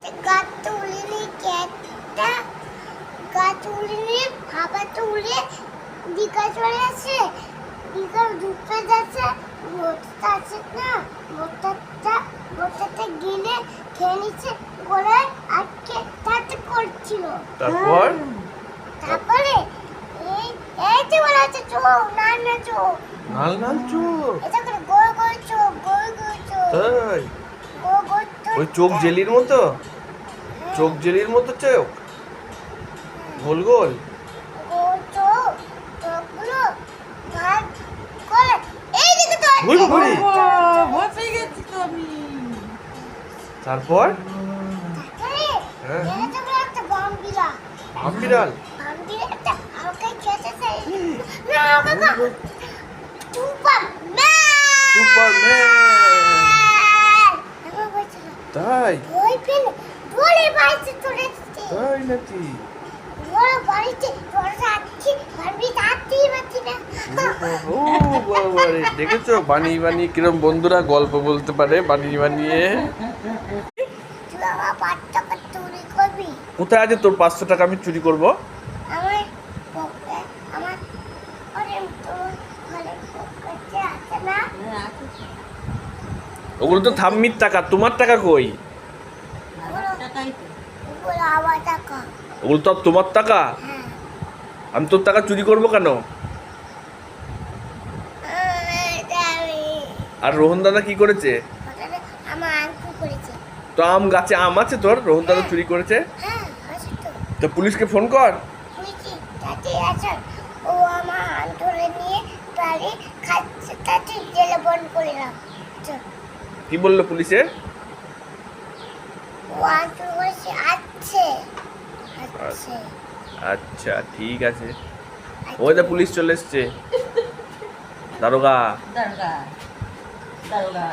গাতুলিনি একটা গাতুলিনি হাবা তুলে দিকা চলে আসে দিকা ঢুকতে যাচ্ছে মোটটা আছে না মোটটাতে গিলে খেয়ে নিচ্ছে গলায় আটকে তাতে করছিল। তারপরে এই যে বলা আছে চোখ না চোখ নাল চোখ এটা করে গোল গোল চোখ তাই গোল ওই চোখ জেলির মতো চোখ জেলির মতো চোখ গোল গোল চোখগুলো ভাগ করে এই দিকে তো ওই বাবারে ভয় পেয়ে গেছি তো আমি। তারপর হ্যাঁ এটা তো একটা বাম্বিরা আম্বিরাল একটা আমাকে খেতেছে না বাবা সুপারম্যান তাই ওই পেন বলে বাইতে চলেছে তাই নাকি বড় বাড়িতে দরজা আছে বাড়ি তাতেই পাচ্ছি না ও বাবারে দেখেছো বানিয়ে বানিয়ে কিরম বন্ধুরা গল্প বলতে পারে বানিয়ে বানিয়ে। তুই আমার 5 টাকা চুরি করবি কোথায় আছে তোর 500 টাকা আমি চুরি করব? আমার পকেটে আমার আরে তোর ঘরে পকেটে আছে না ওগুলো তো থাম্মির টাকা, তোমার টাকা কই? টাকাই তো। ওগুলো আমার টাকা ওগুলো তো তোমার টাকা, হ্যাঁ আমি তোর টাকা চুরি করব কেন? আর রোহন দাদা কি করেছে? আমার আঙ্কু করেছে তো আম গাছে আম আছে তোর, রোহন দাদা চুরি করেছে? হ্যাঁ আছে তো তো পুলিশকে ফোন কর। বুঝছি তাতে আছে ও আমার হাত ধরে নিয়ে বাড়ি খাচ্ছে তাতে জেলে বন্ধ করে রাখ কি বললো পুলিশে? ও আঙ্কু বলেছে আছে আছে আচ্ছা ঠিক আছে। ওই যে পুলিশ চলে এসছে, দারোগা। দারোগা দারোগা